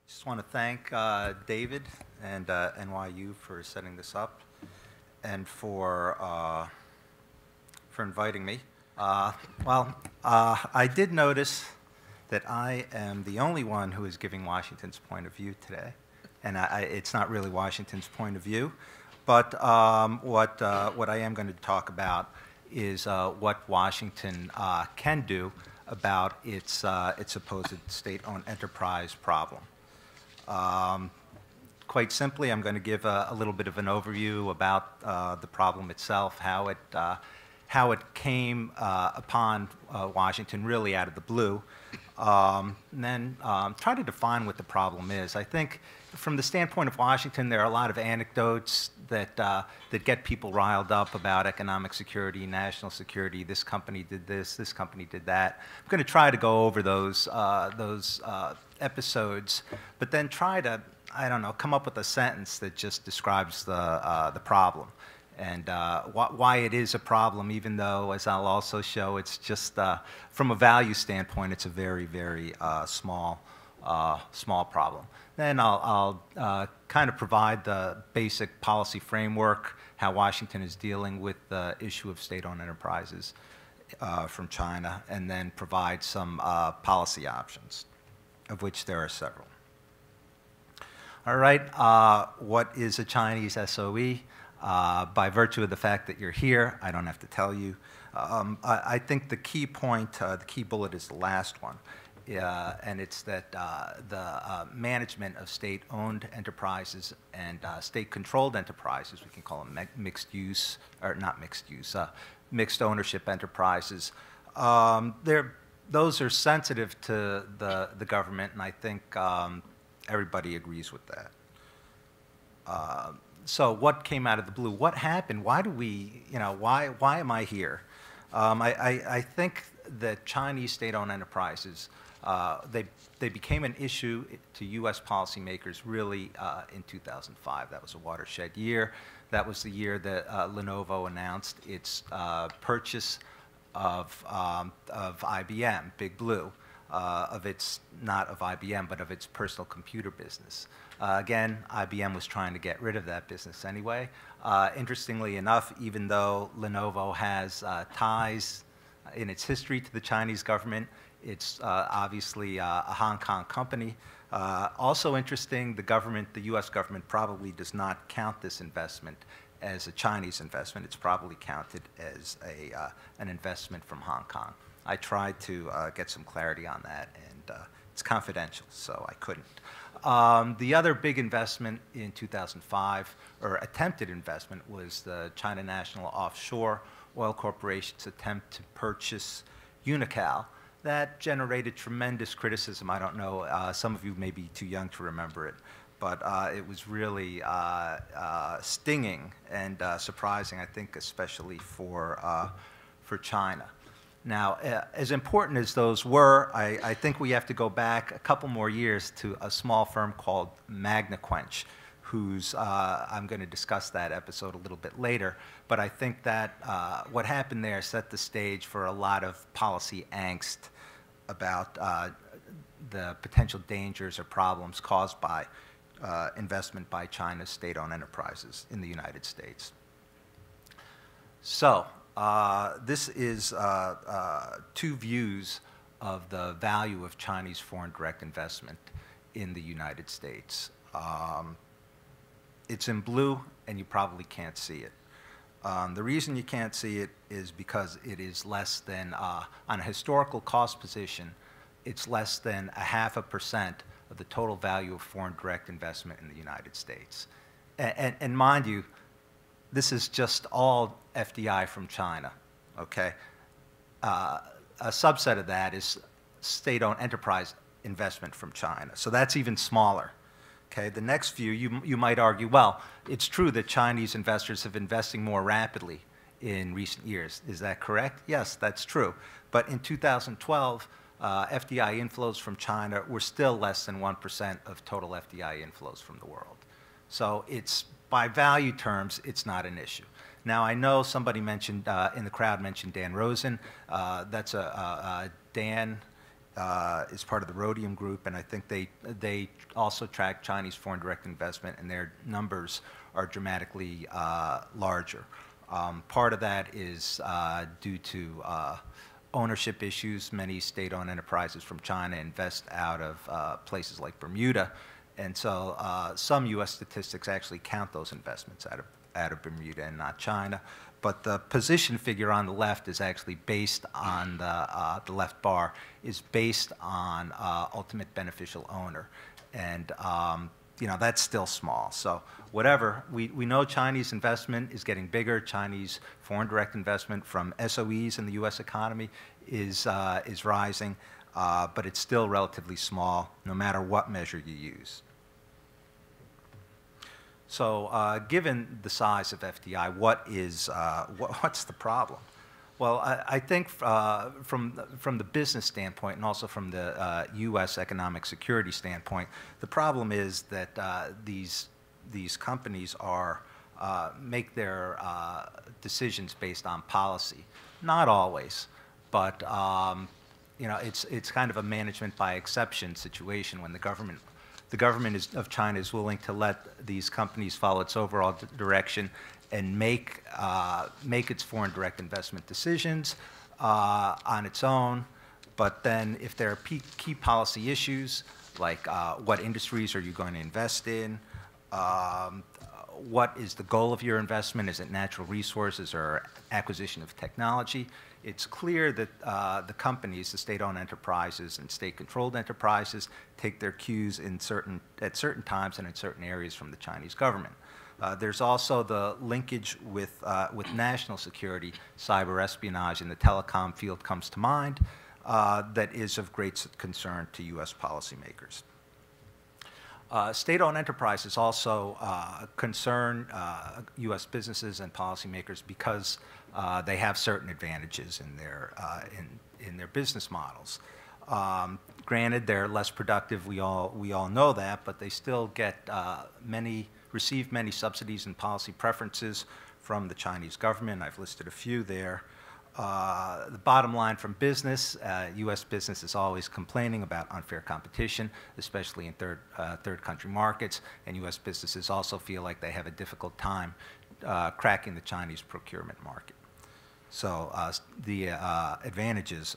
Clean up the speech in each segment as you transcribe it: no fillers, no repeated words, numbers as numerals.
Just want to thank David and NYU for setting this up and for inviting me. I did notice that I am the only one who is giving Washington's point of view today, and it's not really Washington's point of view, but what I am going to talk about is what Washington can do about its supposed state-owned enterprise problem. Quite simply, I'm going to give a little bit of an overview about the problem itself, how it came upon Washington really out of the blue, and then try to define what the problem is. I think from the standpoint of Washington, there are a lot of anecdotes that get people riled up about economic security, national security. This company did this company did that. I'm going to try to go over those episodes, but then try to, I don't know, come up with a sentence that just describes the problem and why it is a problem, even though, as I'll also show, it's just, from a value standpoint, it's a very, very small problem. Then I'll kind of provide the basic policy framework, how Washington is dealing with the issue of state-owned enterprises from China, and then provide some policy options, of which there are several. All right, what is a Chinese SOE? By virtue of the fact that you're here, I don't have to tell you. I think the key point, the key bullet is the last one, and it's that the management of state-owned enterprises and state-controlled enterprises, we can call them mixed use, or not mixed use, mixed ownership enterprises, those are sensitive to the government, and I think everybody agrees with that. So what came out of the blue? What happened? Why do we, why am I here? I think that Chinese state-owned enterprises, they became an issue to U.S. policymakers really in 2005. That was a watershed year. That was the year that Lenovo announced its purchase of IBM, Big Blue, not of IBM, but of its personal computer business. Again, IBM was trying to get rid of that business anyway. Interestingly enough, even though Lenovo has ties in its history to the Chinese government, it's obviously a Hong Kong company. Also interesting, the U.S. government probably does not count this investment as a Chinese investment. It's probably counted as an investment from Hong Kong. I tried to get some clarity on that, and it's confidential, so I couldn't. The other big investment in 2005, or attempted investment, was the China National Offshore Oil Corporation's attempt to purchase Unocal. That generated tremendous criticism. I don't know, some of you may be too young to remember it, but it was really stinging and surprising, I think, especially for China. Now, as important as those were, I think we have to go back a couple more years to a small firm called MagnaQuench, whose, I'm going to discuss that episode a little bit later, but I think that what happened there set the stage for a lot of policy angst about the potential dangers or problems caused by investment by China's state-owned enterprises in the United States. So, this is two views of the value of Chinese foreign direct investment in the United States. It's in blue, and you probably can't see it. The reason you can't see it is because it is less than, on a historical cost position, it's less than 0.5% of the total value of foreign direct investment in the United States. And mind you, this is just all FDI from China, okay? A subset of that is state-owned enterprise investment from China, so that's even smaller, okay? The next view, you might argue, well, it's true that Chinese investors have been investing more rapidly in recent years. Is that correct? Yes, that's true. But in 2012, FDI inflows from China were still less than 1% of total FDI inflows from the world. So it's, by value terms, it's not an issue. Now, I know somebody mentioned, in the crowd mentioned Dan Rosen. Dan is part of the Rhodium Group, and I think they also track Chinese foreign direct investment, and their numbers are dramatically larger. Part of that is due to ownership issues. Many state-owned enterprises from China invest out of places like Bermuda, and so some U.S. statistics actually count those investments out of Bermuda and not China. But the position figure on the left is actually based on the left bar is based on ultimate beneficial owner, and you know, that's still small. So whatever, we know Chinese investment is getting bigger. Chinese foreign direct investment from SOEs in the U.S. economy is rising, but it's still relatively small, no matter what measure you use. So given the size of FDI, what's the problem? Well, I think from the business standpoint and also from the U.S. economic security standpoint, the problem is that these companies make their decisions based on policy. Not always, but you know, it's kind of a management by exception situation when the government of China is willing to let these companies follow its overall direction and make its foreign direct investment decisions on its own. But then if there are key policy issues, like what industries are you going to invest in, what is the goal of your investment, is it natural resources or acquisition of technology, it's clear that the companies, the state-owned enterprises and state-controlled enterprises, take their cues at certain times and in certain areas from the Chinese government. There's also the linkage with national security. Cyber espionage in the telecom field comes to mind, that is of great concern to U.S. policymakers. State-owned enterprises also concern U.S. businesses and policymakers because they have certain advantages in their business models. Granted, they're less productive. We all know that, but they still get receive many subsidies and policy preferences from the Chinese government. I've listed a few there. The bottom line from business, U.S. business is always complaining about unfair competition, especially in third country markets, and U.S. businesses also feel like they have a difficult time cracking the Chinese procurement market. So the advantages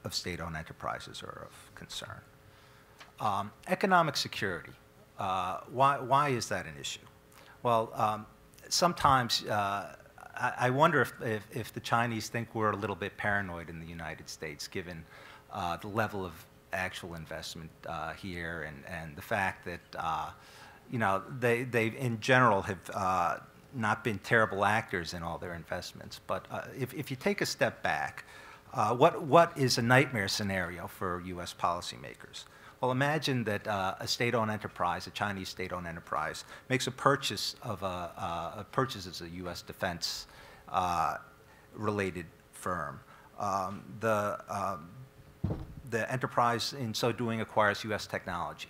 of state-owned enterprises are of concern. Economic security. Why is that an issue? Well, sometimes I wonder if the Chinese think we're a little bit paranoid in the United States, given the level of actual investment here and the fact that you know, they in general have not been terrible actors in all their investments. But if you take a step back, what is a nightmare scenario for U.S. policymakers? Well, imagine that a state-owned enterprise, a Chinese state-owned enterprise, makes a purchase of purchases a U.S. defense related firm. The enterprise, in so doing, acquires U.S. technology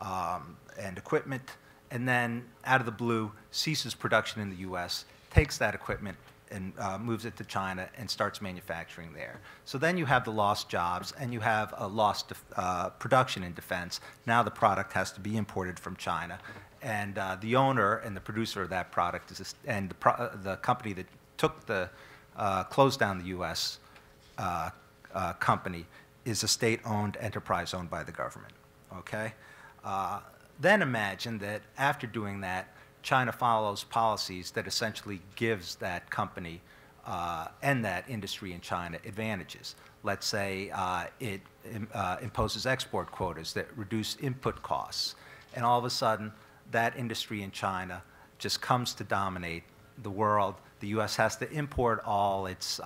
and equipment, and then, out of the blue, ceases production in the U.S., takes that equipment and moves it to China and starts manufacturing there. So then you have the lost jobs and you have a lost production in defense. Now the product has to be imported from China, and the owner and the producer of that product is the company that took the closed down the U.S. Company is a state-owned enterprise owned by the government. Okay. Then imagine that after doing that, China follows policies that essentially gives that company and that industry in China advantages. Let's say it imposes export quotas that reduce input costs, and all of a sudden that industry in China just comes to dominate the world. The U.S. has to import all its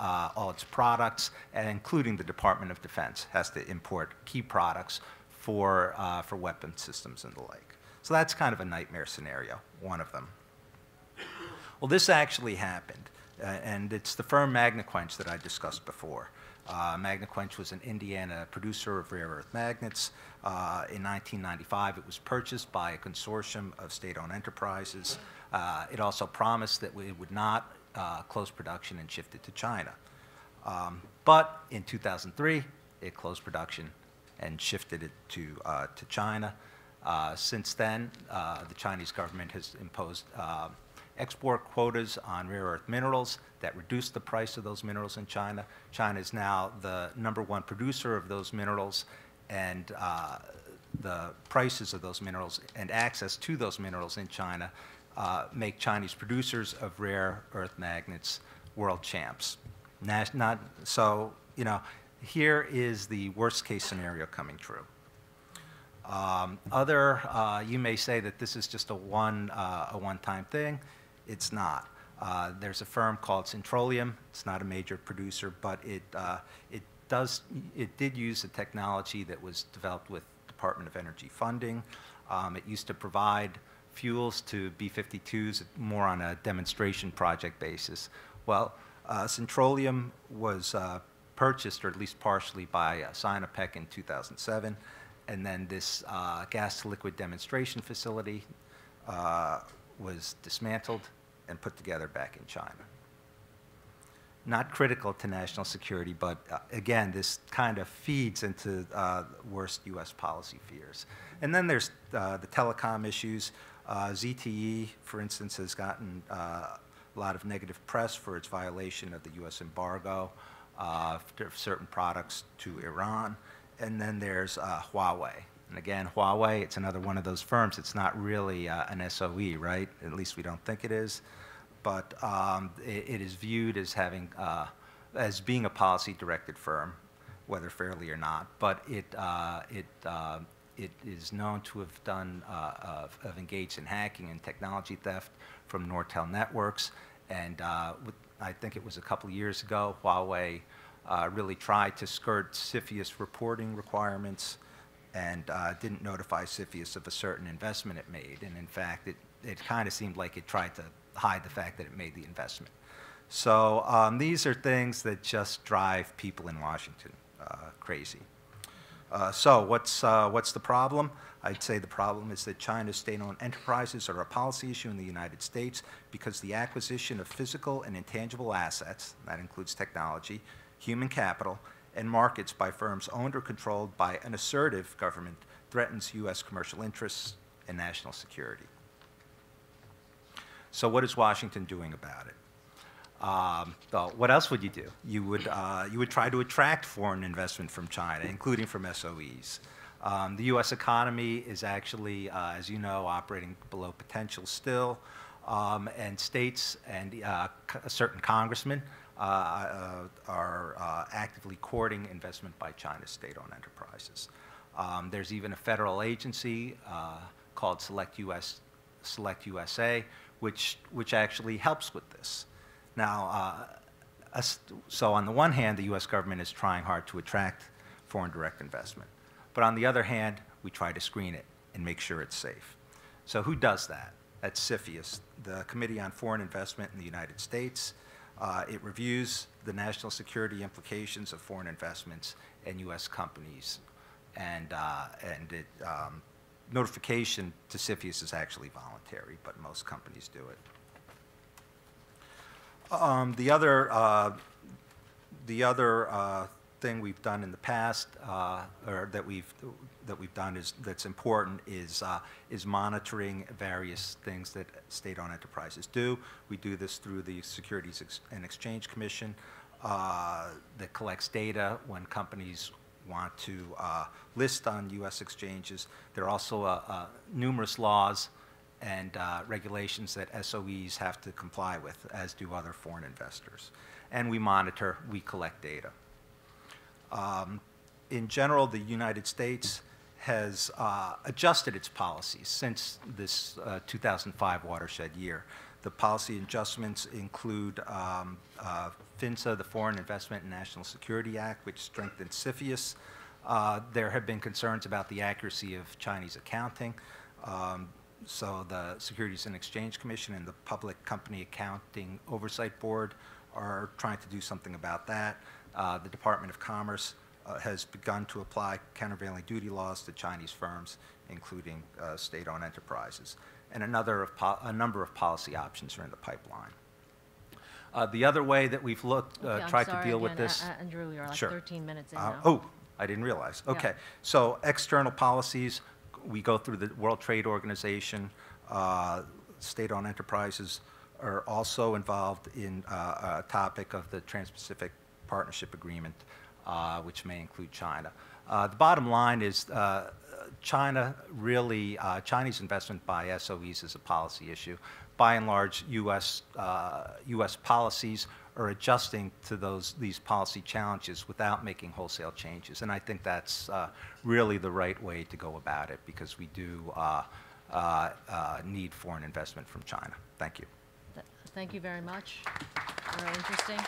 products, and including the Department of Defense has to import key products for weapon systems and the like. So that's kind of a nightmare scenario, one of them. Well, this actually happened, and it's the firm Magnequench that I discussed before. Magnequench was an Indiana producer of rare earth magnets. In 1995, it was purchased by a consortium of state-owned enterprises. It also promised that it would not close production and shift it to China. But in 2003, it closed production and shifted it to China. Since then, the Chinese government has imposed export quotas on rare earth minerals that reduce the price of those minerals in China. China is now the #1 producer of those minerals, and the prices of those minerals and access to those minerals in China make Chinese producers of rare earth magnets world champs. So, you know, here is the worst case scenario coming true. You may say that this is just a one-time thing. It's not. There's a firm called Centrolium. It's not a major producer, but it did use a technology that was developed with Department of Energy funding. It used to provide fuels to B-52s more on a demonstration project basis. Well, Centrolium was purchased, or at least partially, by Sinopec in 2007, and then this gas-to-liquid demonstration facility was dismantled and put together back in China. Not critical to national security, but again, this kind of feeds into worst U.S. policy fears. And then there's the telecom issues. ZTE, for instance, has gotten a lot of negative press for its violation of the U.S. embargo for certain products to Iran. And then there's Huawei. And again, Huawei, it's another one of those firms. It's not really an SOE, right? At least we don't think it is. But it is viewed as having, as being a policy-directed firm, whether fairly or not. But it is known to have done, have engaged in hacking and technology theft from Nortel networks. And I think it was a couple of years ago, Huawei really tried to skirt CFIUS reporting requirements and didn't notify CFIUS of a certain investment it made. And in fact, it kind of seemed like it tried to hide the fact that it made the investment. So these are things that just drive people in Washington crazy. So what's the problem? I'd say the problem is that China's state-owned enterprises are a policy issue in the United States because the acquisition of physical and intangible assets, that includes technology, human capital, and markets by firms owned or controlled by an assertive government threatens U.S. commercial interests and national security. So what is Washington doing about it? Well, what else would you do? You would try to attract foreign investment from China, including from SOEs. The U.S. economy is actually, as you know, operating below potential still, and states and certain congressmen are actively courting investment by China's state-owned enterprises. There's even a federal agency called Select USA, which actually helps with this. Now, so on the one hand, the U.S. government is trying hard to attract foreign direct investment. But on the other hand, we try to screen it and make sure it's safe. So who does that? That's CFIUS, the Committee on Foreign Investment in the United States. It reviews the national security implications of foreign investments in U.S. companies. And notification to CFIUS is actually voluntary, but most companies do it. The other thing we've done in the past, or that we've done that's important is monitoring various things that state-owned enterprises do. We do this through the Securities and Exchange Commission that collects data when companies want to list on U.S. exchanges. There are also numerous laws and regulations that SOEs have to comply with, as do other foreign investors. And we monitor, we collect data. In general, the United States has adjusted its policies since this 2005 watershed year. The policy adjustments include FINSA, the Foreign Investment and National Security Act, which strengthens CFIUS. There have been concerns about the accuracy of Chinese accounting. So the Securities and Exchange Commission and the Public Company Accounting Oversight Board are trying to do something about that. The Department of Commerce has begun to apply countervailing duty laws to Chinese firms, including state-owned enterprises. And a number of policy options are in the pipeline. The other way that we've looked, tried to deal with this. Andrew, you're like sure. 13 minutes in now. Oh, I didn't realize. Yeah. Okay, so external policies, we go through the World Trade Organization. State-owned enterprises are also involved in a topic of the Trans-Pacific Partnership Agreement, which may include China. The bottom line is China really, Chinese investment by SOEs is a policy issue. By and large, U.S. Policies are adjusting to these policy challenges without making wholesale changes. And I think that's really the right way to go about it, because we do need foreign investment from China. Thank you. Thank you very much. Very interesting.